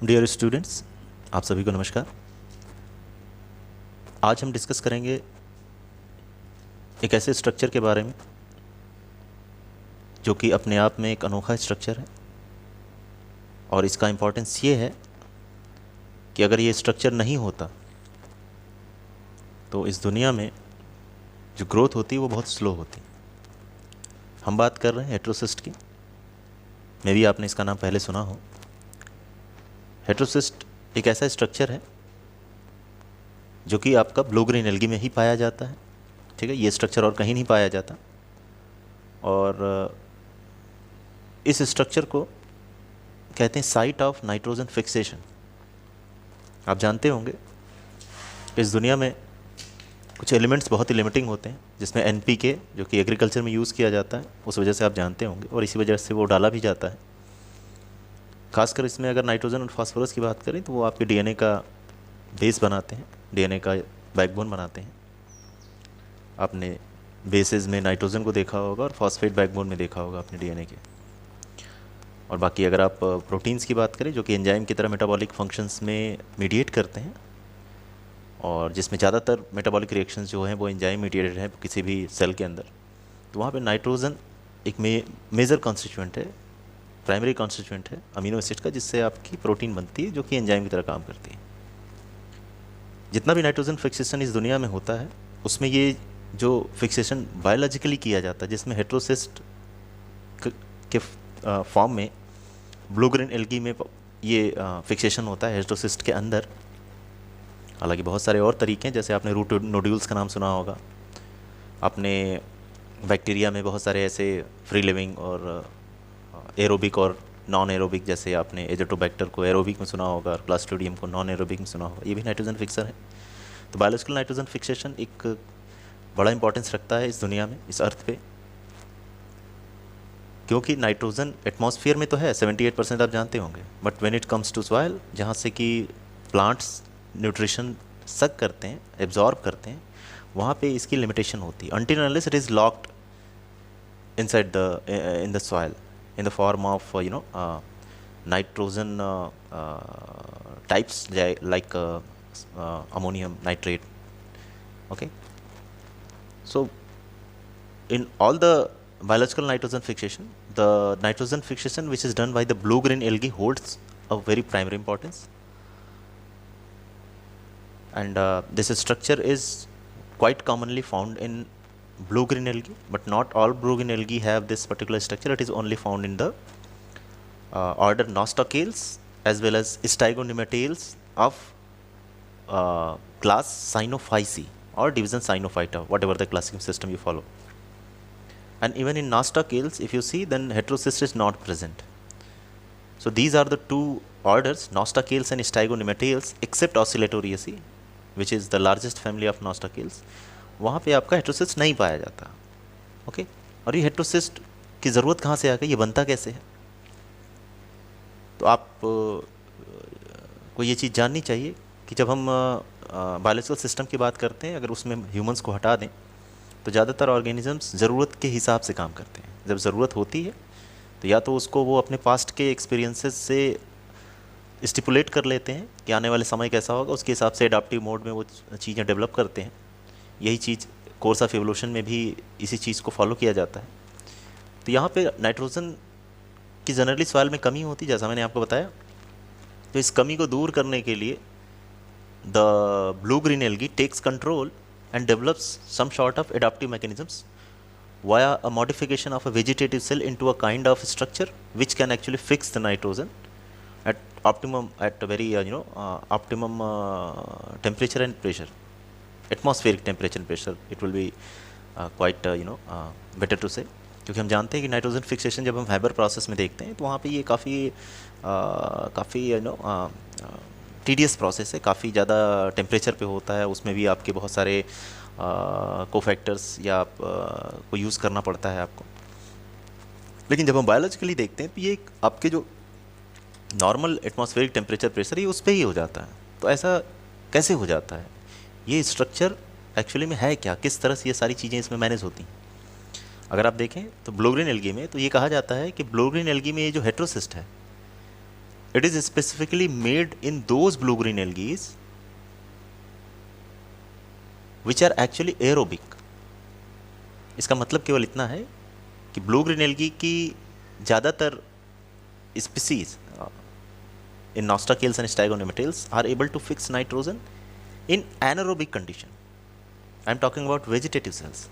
Dear students, आप सभी को नमस्कार। आज हम डिस्कस करेंगे एक ऐसे स्ट्रक्चर के बारे में जो कि अपने आप में एक अनोखा स्ट्रक्चर है और इसका इम्पोर्टेंस ये है कि अगर ये स्ट्रक्चर नहीं होता तो इस दुनिया में जो ग्रोथ होती है वो बहुत स्लो होती। हम बात कर रहे हैं हेटेरोसिस्ट की। मे भी आपने इसका नाम पहले सुना हो। हेटेरोसिस्ट एक ऐसा स्ट्रक्चर है जो कि आपका ब्लू ग्रीन एल्गी में ही पाया जाता है। ठीक है, ये स्ट्रक्चर और कहीं नहीं पाया जाता। और इस स्ट्रक्चर को कहते हैं साइट ऑफ नाइट्रोजन फिक्सेशन। आप जानते होंगे इस दुनिया में कुछ एलिमेंट्स बहुत ही लिमिटिंग होते हैं, जिसमें एनपीके जो कि एग्रीकल्चर में यूज़ किया जाता है, उस वजह से आप जानते होंगे, और इसी वजह से वो डाला भी जाता है। खासकर इसमें अगर नाइट्रोजन और फास्फोरस की बात करें तो वो आपके डीएनए का बेस बनाते हैं, डीएनए का बैकबोन बनाते हैं। आपने बेसेस में नाइट्रोजन को देखा होगा और फॉस्फेट बैकबोन में देखा होगा अपने डीएनए के। और बाकी अगर आप प्रोटीन्स की बात करें जो कि एंजाइम की तरह मेटाबॉलिक फंक्शंस में मीडिएट करते हैं, और जिसमें ज़्यादातर मेटाबॉलिक रिएक्शंस जो हैं वो एंजाइम मीडिएटेड हैं किसी भी सेल के अंदर, तो वहाँ पे नाइट्रोजन एक मेजर कॉन्स्टिट्यूएंट है, प्राइमरी कॉन्स्टिट्यूएंट है अमीनो एसिड का, जिससे आपकी प्रोटीन बनती है जो कि एंजाइम की तरह काम करती है। जितना भी नाइट्रोजन फिक्सेशन इस दुनिया में होता है उसमें ये जो फिक्सेशन बायोलॉजिकली किया जाता है, जिसमें हेटेरोसिस्ट के फॉर्म में ब्लू ग्रीन एल्गी में ये फिक्सेशन होता है हेटेरोसिस्ट के अंदर। हालांकि बहुत सारे और तरीके हैं, जैसे आपने रूट नोड्यूल्स का नाम सुना होगा, आपने बैक्टीरिया में बहुत सारे ऐसे फ्री लिविंग और एरोबिक और नॉन एरोबिक, जैसे आपने एजोटोबैक्टर को एरोबिक में सुना होगा और क्लास्ट्रीडियम को नॉन एरोबिक में सुना होगा, ये भी नाइट्रोजन फिक्सर है। तो बायोलॉजिकल नाइट्रोजन फिक्सेशन एक बड़ा इंपॉर्टेंस रखता है इस दुनिया में, इस अर्थ पे, क्योंकि नाइट्रोजन एटमॉस्फेयर में तो है 78% आप जानते होंगे, but when it comes to soil, जहाँ से कि प्लांट्स न्यूट्रिशन सक करते हैं, एब्जॉर्ब करते हैं, वहाँ पे इसकी लिमिटेशन होती है। Until unless it is locked inside the in the soil in the form of nitrogen types like ammonium nitrate. Okay, so in all the biological nitrogen fixation, the nitrogen fixation which is done by the blue green algae holds a very primary importance, and this structure is quite commonly found in blue green algae, but not all blue green algae have this particular structure. It is only found in the order Nostochales as well as Stygonematales of class Cyanophyceae or division Cyanophyta, whatever the classification system you follow. And even in Nostochales, if you see, then heterocyst is not present. So these are the two orders, Nostochales and Stygonematales, except Oscillatoreaceae, which is the largest family of Nostochales. वहाँ पे आपका heterocyst नहीं पाया जाता। Okay, और ये heterocyst की ज़रूरत कहाँ से आ गई, ये बनता कैसे है? तो आप को ये चीज़ जाननी चाहिए कि जब हम बायोलॉजिकल सिस्टम की बात करते हैं, अगर उसमें ह्यूमंस को हटा दें तो ज़्यादातर ऑर्गेनिजम्स ज़रूरत के हिसाब से काम करते हैं। जब ज़रूरत होती है तो या तो उसको वो अपने पास्ट के एक्सपीरियंसेस से स्टिपुलेट कर लेते हैं कि आने वाले समय कैसा होगा, उसके हिसाब से एडाप्टिव मोड में वो चीज़ें डेवलप करते हैं। यही चीज़ कोर्स ऑफ एवोल्यूशन में भी इसी चीज़ को फॉलो किया जाता है। तो यहाँ पे नाइट्रोजन की जनरली सॉइल में कमी होती, जैसा मैंने आपको बताया। तो इस कमी को दूर करने के लिए the blue green algae takes control and develops some sort of adaptive mechanisms via a modification of a vegetative cell into a kind of structure which can actually fix the nitrogen at optimum, at very optimum temperature and pressure, atmospheric temperature and pressure. It will be quite better to say, क्योंकि हम जानते हैं कि nitrogen fixation जब हम Haber process में देखते हैं तो वहाँ पे ये काफ़ी टीडियस प्रोसेस है, काफ़ी ज़्यादा टेम्परेचर पे होता है, उसमें भी आपके बहुत सारे कोफैक्टर्स या आप को यूज़ करना पड़ता है आपको। लेकिन जब हम बायोलॉजिकली देखते हैं तो ये आपके जो नॉर्मल एटमॉस्फेरिक टेम्परेचर प्रेशर, ये उस पर ही हो जाता है। तो ऐसा कैसे हो जाता है? ये स्ट्रक्चर एक्चुअली में है क्या, किस तरह से ये सारी चीज़ें इसमें मैनेज होती हैं? अगर आप देखें तो ब्लू ग्रीन एल्गी में तो ये कहा जाता है कि ब्लू ग्रीन एल्गी में ये जो हेटेरोसिस्ट है it is specifically made in those blue green algae which are actually aerobic. इसका मतलब केवल इतना है कि ब्लू ग्रीन एल्गी की ज़्यादातर species in nostochales and stegonematales are able to fix nitrogen in anaerobic condition. I am talking about vegetative cells.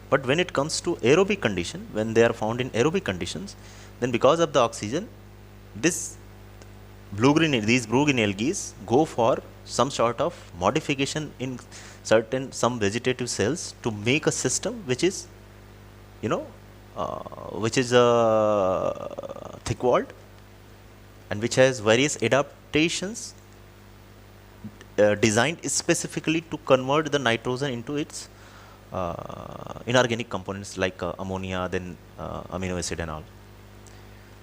But when it comes to aerobic condition, when they are found in aerobic conditions, then because of the oxygen, these blue green algae go for some sort of modification in some vegetative cells to make a system which is, thick walled and which has various adaptations designed specifically to convert the nitrogen into its inorganic components like ammonia, then amino acid and all.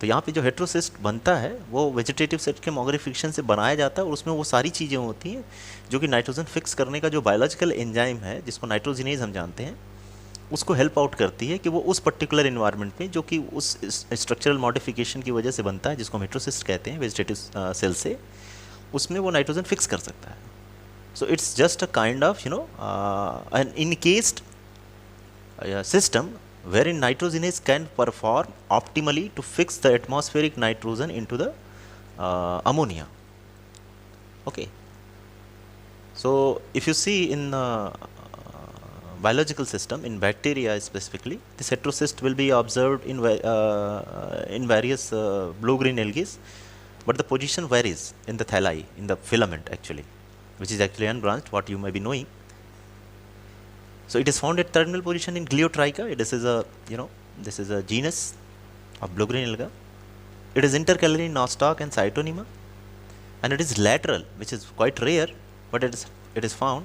तो यहाँ पे जो heterocyst बनता है वो vegetative set के modification से बनाया जाता है और उसमें वो सारी चीज़ें होती हैं जो कि नाइट्रोजन फिक्स करने का जो बायोलॉजिकल एंजाइम है जिसको नाइट्रोजिनेज हम जानते हैं उसको हेल्प आउट करती है कि वो उस पर्टिकुलर इन्वायरमेंट में जो कि उस स्ट्रक्चरल मॉडिफिकेशन की वजह से बनता है जिसको हम हेट्रोसिस्ट कहते हैं वेजिटेटिव सेल से, उसमें वो नाइट्रोजन फिक्स कर सकता है. So it's just a kind of an encased system wherein nitrogenase can perform optimally to fix the atmospheric nitrogen into the ammonia. Okay, so if you see in biological system, in bacteria specifically, this heterocyst will be observed in various blue green algae, but the position varies in the thalli, in the filament actually, which is actually unbranched, what you may be knowing. So it is found at terminal position in Gliotricha. This is a genus of blue green alga. It is intercalary in nostoc and Cytonema, and it is lateral, which is quite rare, but it is found.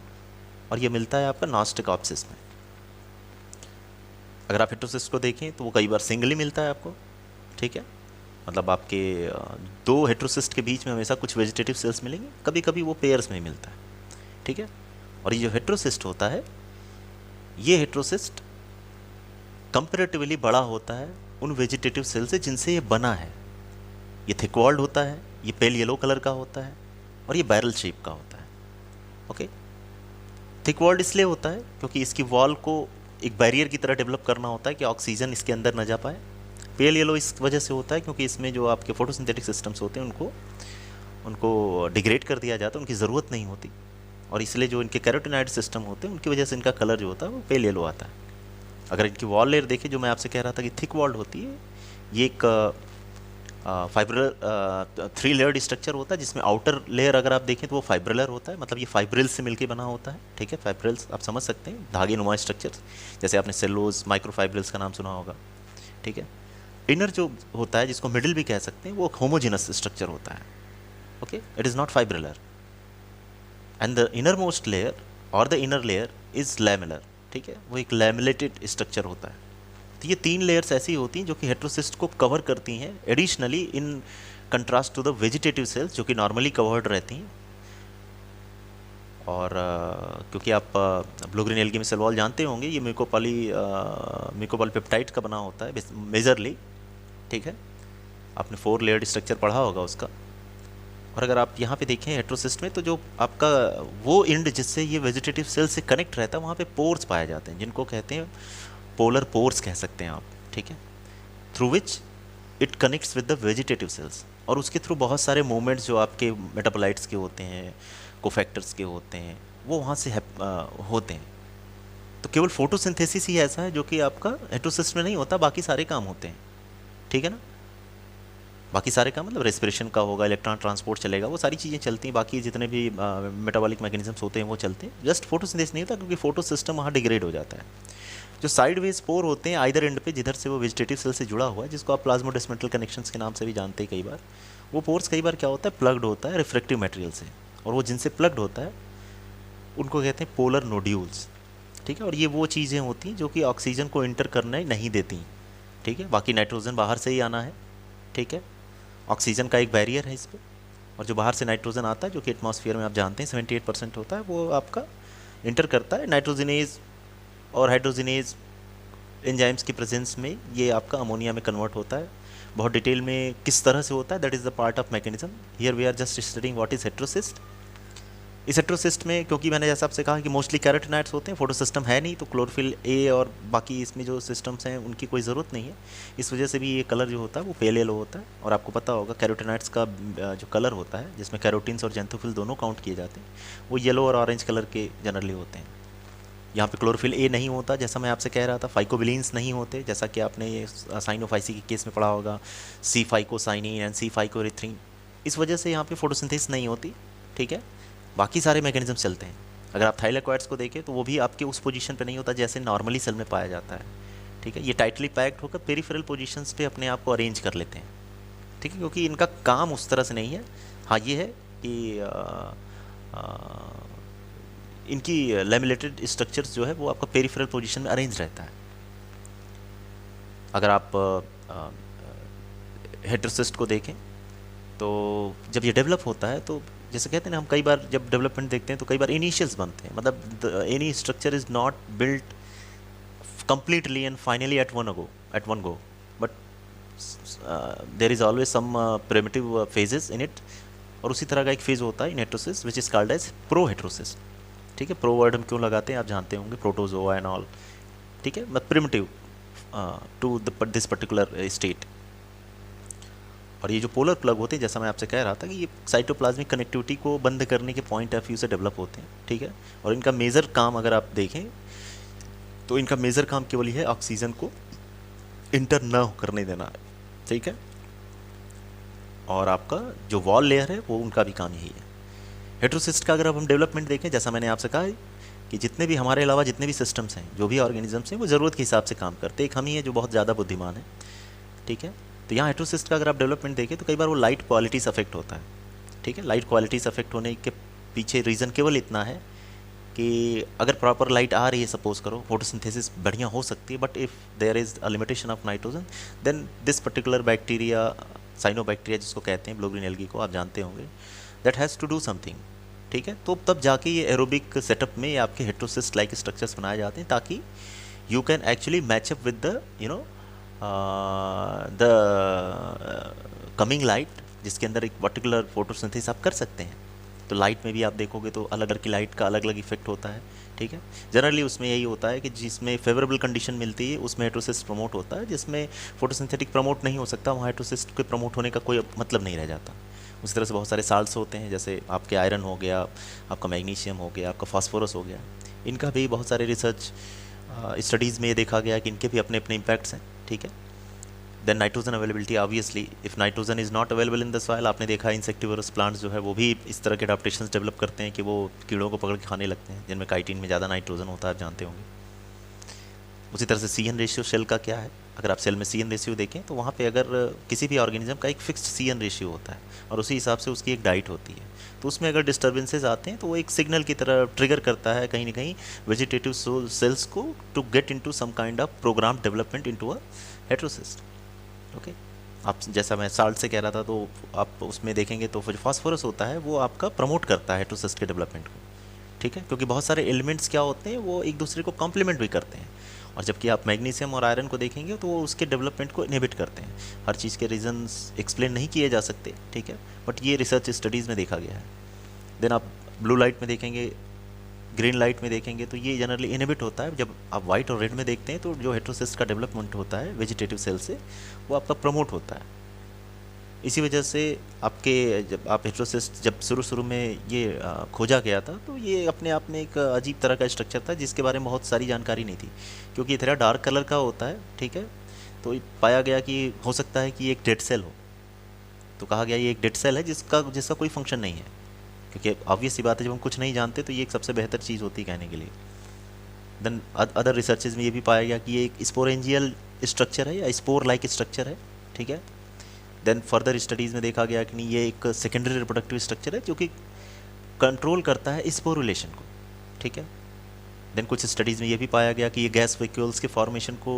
और ये मिलता है आपका नॉस्टिकॉप्सिस में. अगर आप heterocyst को देखें तो वो कई बार सिंगली मिलता है आपको, ठीक है, मतलब आपके दो हेट्रोसिस्ट के बीच में हमेशा कुछ वेजिटेटिव सेल्स मिलेंगे, कभी कभी वो पेयर्स में मिलता है, ठीक है. और ये जो हेट्रोसिस्ट होता है, ये हेट्रोसिस्ट कंपैरेटिवली बड़ा होता है उन वेजिटेटिव सेल से जिनसे ये बना है. ये थिक वॉल्ड होता है, ये पेल येलो कलर का होता है और ये बैरल शेप का होता है. ओके, थिक वॉल्ड इसलिए होता है क्योंकि इसकी वॉल को एक बैरियर की तरह डेवलप करना होता है कि ऑक्सीजन इसके अंदर न जा पाए. पेल येलो इस वजह से होता है क्योंकि इसमें जो आपके फोटोसिंथेटिक सिस्टम्स होते हैं उनको डिग्रेड कर दिया जाता है, उनकी ज़रूरत नहीं होती, और इसलिए जो इनके कैरोटिनॉइड सिस्टम होते हैं उनकी वजह से इनका कलर जो होता है वो पेल येलो आता है. अगर इनकी वॉल लेयर देखें, जो मैं आपसे कह रहा था कि थिक वॉल्ड होती है, ये एक फाइब्रल 3 लेयर्ड स्ट्रक्चर होता है जिसमें आउटर लेयर अगर आप देखें तो वो फाइब्रिलर होता है, मतलब ये फाइब्रिल से मिलकर बना होता है, ठीक है. फाइब्रिल्स आप समझ सकते हैं, धागे नुमा स्ट्रक्चर, जैसे आपने सेलोज माइक्रोफाइब्रिल्स का नाम सुना होगा, ठीक है. इनर जो होता है जिसको मिडिल भी कह सकते हैं, वो होमोजेनस स्ट्रक्चर होता है. Okay, it is not fibrillar. And the innermost layer और the inner layer is lamellar, ठीक है, वो एक लैमिलेटेड स्ट्रक्चर होता है. तो ये 3 लेयर्स ऐसी होती हैं जो कि हेट्रोसिस्ट को कवर करती हैं additionally in contrast to the vegetative cells जो कि नॉर्मली कवर्ड रहती हैं. और क्योंकि आप ब्लू ग्रीन एल्गी में सेल वॉल जानते होंगे, ये म्यूकोपॉलीपेप्टाइड का बना होता है मेजरली, ठीक है. आपने 4 लेयर्ड स्ट्रक्चर पढ़ा होगा उसका. और अगर आप यहाँ पे देखें हेट्रोसिस्ट में, तो जो आपका वो एंड जिससे ये वेजिटेटिव सेल से कनेक्ट रहता है, वहाँ पे पोर्स पाए जाते हैं जिनको कहते हैं पोलर पोर्स कह सकते हैं आप, ठीक है, through which it connects with the vegetative sales. और उसके थ्रू बहुत सारे मूवमेंट्स जो आपके मेटाबोलाइट्स के होते हैं, कोफैक्टर्स के होते हैं, वो वहाँ से होते हैं. तो केवल फोटोसिंथेसिस ही ऐसा है जो कि आपका हेट्रोसिस्ट में नहीं होता, बाकी सारे काम होते हैं, ठीक है ना. बाकी सारे काम मतलब रेस्पिरेशन का होगा, इलेक्ट्रॉन ट्रांसपोर्ट चलेगा, वो सारी चीज़ें चलती हैं, बाकी जितने भी मेटाबॉलिक मैकेनिज्म्स होते हैं वो चलते हैं. जस्ट फोटोसिंथेसिस नहीं होता क्योंकि फोटो सिस्टम वहाँ डिग्रेड हो जाता है. जो साइड वेज पोर होते हैं आइदर एंड पे, जिधर से वो वेजिटेटिव सेल से जुड़ा हुआ है, जिसको आप प्लाज्मोडेस्मेंटल कनेक्शंस के नाम से भी जानते हैं कई बार, वो पोर्स कई बार क्या होता है, प्लग्ड होता है रिफ्रेक्टिव मटेरियल से, और वो जिनसे प्लग्ड होता है उनको कहते हैं पोलर नोड्यूल्स, ठीक है. और ये वो चीज़ें होती हैं जो कि ऑक्सीजन को इंटर करने नहीं देती, ठीक है. बाकी नाइट्रोजन बाहर से ही आना है, ठीक है. ऑक्सीजन का एक बैरियर है इस पर, और जो बाहर से नाइट्रोजन आता है जो कि एटमॉस्फेयर में आप जानते हैं 78% होता है, वो आपका इंटर करता है. नाइट्रोजिनेज और हाइड्रोजिनेज एंजाइम्स की प्रेजेंस में ये आपका अमोनिया में कन्वर्ट होता है। बहुत डिटेल में किस तरह से होता है, that is the part of mechanism. Here we are just studying what is heterocyst. इस हेट्रोसिस्ट में क्योंकि मैंने जैसा आपसे कहा कि मोस्टली कैरोटिनॉइड्स होते हैं, फोटोसिस्टम है नहीं, तो क्लोरोफिल ए और बाकी इसमें जो सिस्टम्स हैं उनकी कोई ज़रूरत नहीं है। इस वजह से भी ये कलर जो होता है वो पेल येलो होता है। और आपको पता होगा कैरोटिनॉइड्स का जो कलर होता है, जिसमें कैरोटीन्स और जेंथोफिल दोनों काउंट किए जाते हैं, वो येलो और ऑरेंज कलर के जनरली होते हैं। यहाँ पे क्लोरोफिल ए नहीं होता, जैसा मैं आपसे कह रहा था। फाइकोबिलीन्स नहीं होते, जैसा कि आपने ये साइनोफाइसी के केस में पढ़ा होगा, सी फाइकोसाइनिन एंड सी फाइकोरिथ्रिन। इस वजह से यहाँ पे फोटोसिंथेसिस नहीं होती, ठीक है। बाकी सारे मैकेनिज्म चलते हैं। अगर आप थाइलेकोइड्स को देखें तो वो भी आपके उस पोजीशन पे नहीं होता जैसे नॉर्मली सेल में पाया जाता है, ठीक है। ये टाइटली पैक्ड होकर पेरिफेरल पोजीशंस पे अपने आप को अरेंज कर लेते हैं, ठीक है, क्योंकि इनका काम उस तरह से नहीं है। हाँ ये है कि इनकी लैमिलेटेड स्ट्रक्चर्स जो है वो आपका पेरिफेरल पोजीशन में अरेंज रहता है। अगर आप हेट्रोसिस्ट को देखें तो जब ये डेवलप होता है तो जैसे कहते हैं ना, हम कई बार जब डेवलपमेंट देखते हैं तो कई बार इनिशियल्स बनते हैं, मतलब any structure is not built completely and finally at one go, but there is always some primitive phases in it। और उसी तरह का एक फेज़ होता है in heterosis which is called as pro heterosis, ठीक है। प्रो वर्ड हम क्यों लगाते हैं आप जानते होंगे, प्रोटोजोआ एंड ऑल, ठीक है, मतलब primitive to this particular state. और ये जो पोलर प्लग होते हैं, जैसा मैं आपसे कह रहा था कि ये साइटोप्लाज्मिक कनेक्टिविटी को बंद करने के पॉइंट ऑफ व्यू से डेवलप होते हैं, ठीक है। और इनका मेजर काम अगर आप देखें तो इनका मेजर काम केवल ये है ऑक्सीजन को इंटर न करने देना है, ठीक है। और आपका जो वॉल लेयर है वो उनका भी काम यही है। हेट्रोसिस्ट का अगर अब हम डेवलपमेंट देखें, जैसा मैंने आपसे कहा कि जितने भी हमारे अलावा जितने भी सिस्टम्स हैं, जो भी ऑर्गेनिजम्स हैं, वो ज़रूरत के हिसाब से काम करते हैं। एक हम ही है जो बहुत ज़्यादा बुद्धिमान है, ठीक है। तो यहाँ हेट्रोसिस्ट का अगर आप डेवलपमेंट देखें तो कई बार वो लाइट क्वालिटी से अफेक्ट होता है, ठीक है। लाइट क्वालिटी से अफेक्ट होने के पीछे रीज़न केवल इतना है कि अगर प्रॉपर लाइट आ रही है, सपोज करो, फोटोसिंथेसिस बढ़िया हो सकती है, but if there is a limitation of nitrogen, then this particular bacteria, cyanobacteria जिसको कहते हैं, ब्लू ग्रीन एल्गी को आप जानते होंगे, that has to do something, ठीक है। तो तब जाके ये एरोबिक सेटअप में आपके हेट्रोसिस्ट लाइक स्ट्रक्चर्स बनाए जाते हैं, ताकि you can actually match up with the the coming light, जिसके अंदर एक पर्टिकुलर फोटोसिंथेसिस आप कर सकते हैं। तो लाइट में भी आप देखोगे तो अलग अलग की लाइट का अलग अलग इफेक्ट होता है, ठीक है। जनरली उसमें यही होता है कि जिसमें फेवरेबल कंडीशन मिलती है उसमें हेट्रोसिस्ट प्रमोट होता है, जिसमें फोटोसिंथेटिक प्रमोट नहीं हो सकता वहाँ हेट्रोसिस्ट के प्रमोट होने का कोई मतलब नहीं रह जाता। उसी तरह से बहुत सारे साल्ट्स होते हैं, जैसे आपके आयरन हो गया, आपका मैग्नीशियम हो गया, आपका फास्फोरस हो गया। इनका भी बहुत सारे रिसर्च स्टडीज़ में ये देखा गया कि इनके भी अपने अपने इम्पैक्ट्स हैं, ठीक है। Then nitrogen availability, obviously if nitrogen is not available in the soil, आपने देखा इंसेक्टिवरस प्लांट्स जो है वो भी इस तरह के अडाप्टेशंस डेवलप करते हैं कि वो कीड़ों को पकड़ के खाने लगते हैं, जिनमें काइटिन में ज़्यादा नाइट्रोजन होता है, आप जानते होंगे। उसी तरह से सी एन रेशियो सेल का क्या है, अगर आप सेल में सी एन रेशियो देखें तो वहाँ पे अगर किसी भी ऑर्गेनिज्म का एक फिक्स्ड सी एन रेशियो होता है और उसी हिसाब से उसकी एक डाइट होती है, तो उसमें अगर डिस्टर्बेंसेज आते हैं तो वो एक सिग्नल की तरह ट्रिगर करता है कहीं ना कहीं वेजिटेटिव सेल्स को to get into some kind of programme development into a heterocyst, okay. आप जैसा मैं साल्ट से कह रहा था, तो आप उसमें देखेंगे तो जो फास्फोरस होता है वो आपका प्रमोट करता है हेट्रोसिस्ट के डेवलपमेंट को, ठीक है, क्योंकि बहुत सारे एलिमेंट्स क्या होते हैं वो एक दूसरे को कॉम्प्लीमेंट भी करते हैं। और जबकि आप मैग्नीशियम और आयरन को देखेंगे तो वो उसके डेवलपमेंट को इनहिबिट करते हैं। हर चीज़ के रीजंस एक्सप्लेन नहीं किए जा सकते, ठीक है, बट ये रिसर्च स्टडीज़ में देखा गया है। देन आप ब्लू लाइट में देखेंगे, ग्रीन लाइट में देखेंगे तो ये जनरली इनहिबिट होता है। जब आप वाइट और रेड में देखते हैं तो जो हेट्रोसिस्ट का डेवलपमेंट होता है वेजिटेटिव सेल से, वो आपका प्रमोट होता है। इसी वजह से आपके जब आप हेट्रोसिस्ट जब शुरू में ये खोजा गया था तो ये अपने आप में एक अजीब तरह का स्ट्रक्चर था जिसके बारे में बहुत सारी जानकारी नहीं थी, क्योंकि ये थोड़ा डार्क कलर का होता है, ठीक है। तो पाया गया कि हो सकता है कि ये एक डेड सेल हो, तो कहा गया ये एक डेड सेल है जिसका कोई फंक्शन नहीं है, क्योंकि ऑब्वियस सी बात है जब हम कुछ नहीं जानते तो ये एक सबसे बेहतर चीज़ होती है कहने के लिए। देन अदर रिसर्चेज में ये भी पाया गया कि ये एक स्पोरेंजियल स्ट्रक्चर है या स्पोर लाइक स्ट्रक्चर है, ठीक है। देन फर्दर स्टडीज़ में देखा गया कि नहीं, ये एक सेकेंडरी रिप्रोडक्टिव स्ट्रक्चर है जो कि कंट्रोल करता है स्पोरुलेशन को, ठीक है। देन कुछ स्टडीज़ में ये भी पाया गया कि ये गैस वैक्यूल्स के फॉर्मेशन को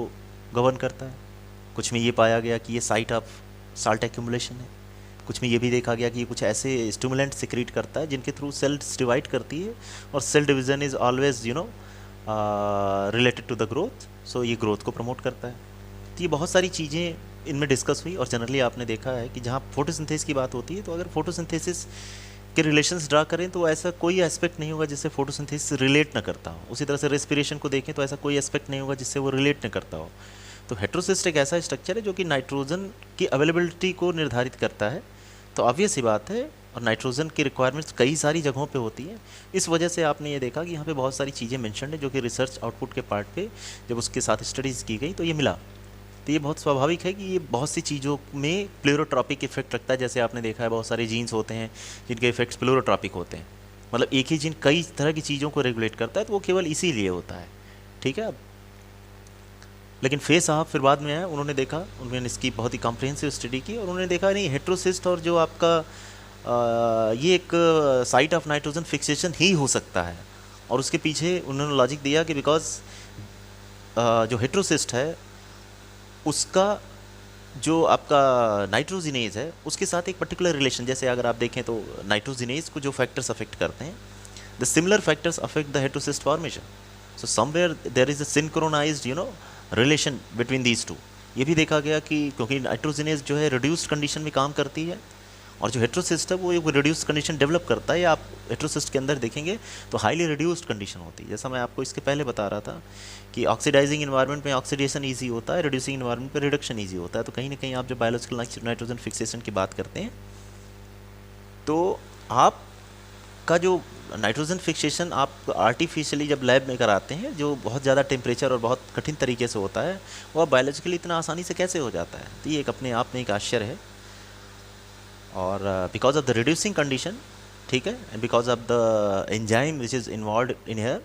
गवर्न करता है। कुछ में ये पाया गया कि ये साइट ऑफ साल्ट एक्यूमुलेशन है। कुछ में ये भी देखा गया कि ये कुछ ऐसे स्टिमुलेंट सिक्रीट करता है जिनके थ्रू सेल्स डिवाइड करती है, और cell division is always related to the growth, so ये ग्रोथ को प्रमोट करता है। तो ये बहुत सारी चीज़ें इनमें डिस्कस हुई, और जनरली आपने देखा है कि जहाँ फोटोसिंथेसिस की बात होती है, तो अगर फोटोसिंथेसिस के रिलेशंस ड्रा करें तो ऐसा कोई एस्पेक्ट नहीं होगा जिससे फोटोसिंथेसिस रिलेट ना करता हो। उसी तरह से रेस्पिरेशन को देखें तो ऐसा कोई एस्पेक्ट नहीं होगा जिससे वो रिलेट न करता हो। तो हेटेरोसिस्ट एक ऐसा स्ट्रक्चर है जो कि नाइट्रोजन की अवेलेबिलिटी को निर्धारित करता है। तो ऑब्वियस सी बात है, और नाइट्रोजन की रिक्वायरमेंट्स कई सारी जगहों पे होती है। इस वजह से आपने ये देखा कि यहाँ पे बहुत सारी चीज़ें मेंशन्ड है जो कि रिसर्च आउटपुट के पार्ट पे जब उसके साथ स्टडीज़ की गई तो ये मिला। तो ये बहुत स्वाभाविक है कि ये बहुत सी चीज़ों में प्लेरोट्रॉपिक इफेक्ट रखता है। जैसे आपने देखा है बहुत सारे जीन्स होते हैं जिनके इफेक्ट्स प्लेरोट्रॉपिक होते हैं, मतलब एक ही जीन कई तरह की चीज़ों को रेगुलेट करता है, तो वो केवल इसीलिए होता है। ठीक है। लेकिन फे साहब फिर बाद में आए, उन्होंने देखा, उन्होंने इसकी बहुत ही कॉम्प्रिहेंसिव स्टडी की और उन्होंने देखा नहीं, हेटेरोसिस्ट और जो आपका ये एक साइट ऑफ नाइट्रोजन फिक्सेशन ही हो सकता है। और उसके पीछे उन्होंने लॉजिक दिया कि बिकॉज जो हेटेरोसिस्ट है उसका जो आपका नाइट्रोजिनेज है उसके साथ एक पर्टिकुलर रिलेशन, जैसे अगर आप देखें तो नाइट्रोजिनेज को जो फैक्टर्स अफेक्ट करते हैं, the similar factors affect the heterocyst formation. So somewhere there is a synchronised relation between these two. ये भी देखा गया कि क्योंकि नाइट्रोजिनेज जो है रिड्यूस्ड कंडीशन में काम करती है और जो हेटेरोसिस्ट है वो एक रिड्यूस्ड कंडीशन डेवलप करता है। आप हेटेरोसिस्ट के अंदर देखेंगे तो हाईली रिड्यूस्ड कंडीशन होती है। जैसा मैं आपको इसके पहले बता रहा था कि ऑक्सीडाइजिंग इन्वायरमेंट में ऑक्सीडेशन ईजी होता है, रिड्यूसिंग इन्वायरमेंट में रिडक्शन ईजी होता है। तो कहीं ना कहीं आप जब बायोलॉजिकल नाइट्रोजन फिक्सेशन की बात करते हैं तो आप का जो नाइट्रोजन फिक्सेशन आप आर्टिफिशियली जब लैब में कराते हैं, जो बहुत ज़्यादा टेम्परेचर और बहुत कठिन तरीके से होता है, वो बायोलॉजिकली इतना आसानी से कैसे हो जाता है। तो ये एक अपने आप में एक आश्चर्य है। और because of the reducing condition, ठीक है, and because of the enzyme which is involve in here,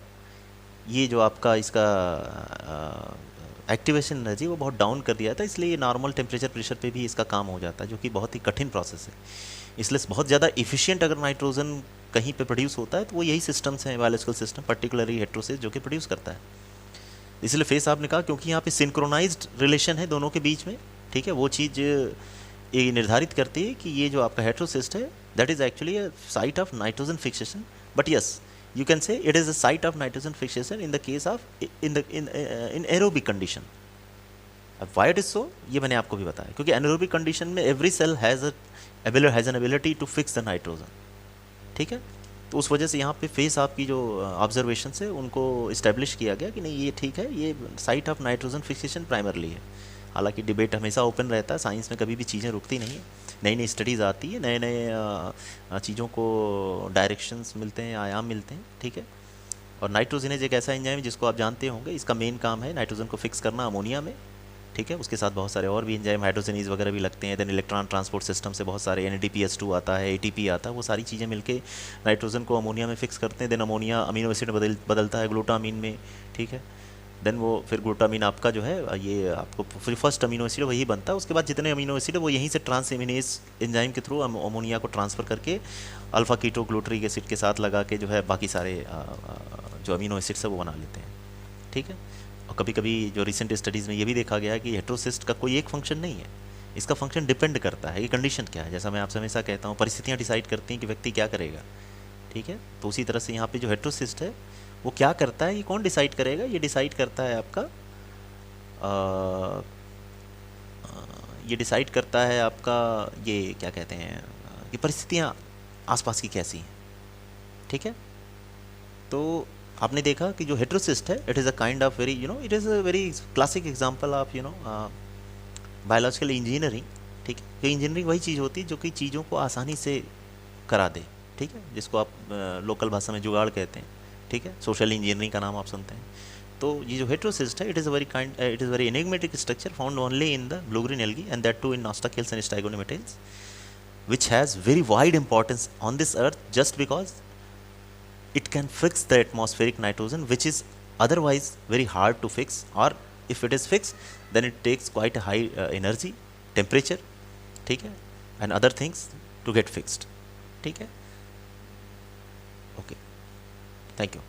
ये जो आपका इसका एक्टिवेशन एनर्जी वो बहुत डाउन कर दिया था, इसलिए ये नॉर्मल टेम्परेचर प्रेशर पे भी इसका काम हो जाता है, जो कि बहुत ही कठिन प्रोसेस है। इसलिए बहुत ज़्यादा इफिशिएंट अगर नाइट्रोजन कहीं पे प्रोड्यूस होता है तो वो यही सिस्टम्स हैं, बायोलॉजिकल सिस्टम, पर्टिकुलरली हेटेरोसिस, जो कि प्रोड्यूस करता है। इसलिए फे साहब ने कहा क्योंकि यहाँ पे सिंक्रोनाइज्ड रिलेशन है दोनों के बीच में, ठीक है, वो चीज़ ये निर्धारित करती है कि ये जो आपका हेटेरोसिस्ट है that is actually a site of nitrogen fixation. But yes, you can say it is a site of nitrogen fixation in the case of in aerobic condition. अब वाई इट इज सो, ये मैंने आपको भी बताया, क्योंकि anaerobic condition में every cell has an ability to fix the nitrogen, ठीक है। तो उस वजह से यहाँ पे फेस आपकी जो ऑब्जर्वेशन है उनको इस्टेब्लिश किया गया कि नहीं ये ठीक है, ये site of nitrogen fixation primarily है। हालांकि डिबेट हमेशा ओपन रहता है, साइंस में कभी भी चीज़ें रुकती नहीं है, नई नई स्टडीज़ आती है, नए नए चीज़ों को डायरेक्शंस मिलते हैं, आयाम मिलते हैं, ठीक है। और नाइट्रोजिनेज एक ऐसा एंजाइम जिसको आप जानते होंगे, इसका मेन काम है नाइट्रोजन को फिक्स करना अमोनिया में, ठीक है। उसके साथ बहुत सारे और भी एंजाइम हाइड्रोजनीज वगैरह भी लगते हैं। देन इलेक्ट्रॉन ट्रांसपोर्ट सिस्टम से बहुत सारे NADPH2 आता है, ATP आता है, वो सारी चीज़ें मिलके नाइट्रोजन को अमोनिया में फिक्स करते हैं। देन अमोनिया अमीनो एसिड बदलता है ग्लूटामीन में, ठीक है। देन वो फिर ग्लूटामीन आपका जो है ये आपको फिर फर्स्ट अमीनो एसिड वही बनता है। उसके बाद जितने अमीनो एसिड है वो यहीं से ट्रांसएमिनेज एंजाइम के थ्रू अमोनिया को ट्रांसफ़र करके अल्फा कीटो ग्लूटरिक एसिड के साथ लगा के जो है बाकी सारे जो अमीनो एसिड्स है वो बना लेते हैं, ठीक है। और कभी कभी जो रिसेंट स्टडीज़ में ये भी देखा गया है कि हेटेरोसिस्ट का कोई एक फंक्शन नहीं है, इसका फंक्शन डिपेंड करता है कि कंडीशन क्या है। जैसा मैं आपसे हमेशा कहता हूँ, परिस्थितियाँ डिसाइड करती हैं कि व्यक्ति क्या करेगा, ठीक है। तो उसी तरह से यहाँ पे जो हेटेरोसिस्ट है वो क्या करता है, ये कौन डिसाइड करेगा, ये डिसाइड करता है आपका ये डिसाइड करता है आपका ये क्या कहते हैं कि परिस्थितियाँ आसपास की कैसी हैं, ठीक है। तो आपने देखा कि जो हेटेरोसिस्ट है it is a kind of very it is a very classic example of biological engineering, ठीक है। कि इंजीनियरिंग वही चीज़ होती है जो कि चीज़ों को आसानी से करा दे, ठीक है, जिसको आप लोकल भाषा में जुगाड़ कहते हैं, ठीक है। सोशल इंजीनियरिंग का नाम आप सुनते हैं। तो ये जो हेटेरोसिस्ट है it is very enigmatic structure found only in the blue green algae and that too in nostocales and stigonematales which has very wide importance on this earth just because it can fix the atmospheric nitrogen which is otherwise very hard to fix, or if it is fixed then it takes quite a high energy, temperature, ठीक है, and other things to get fixed, ठीक है। Okay, thank you.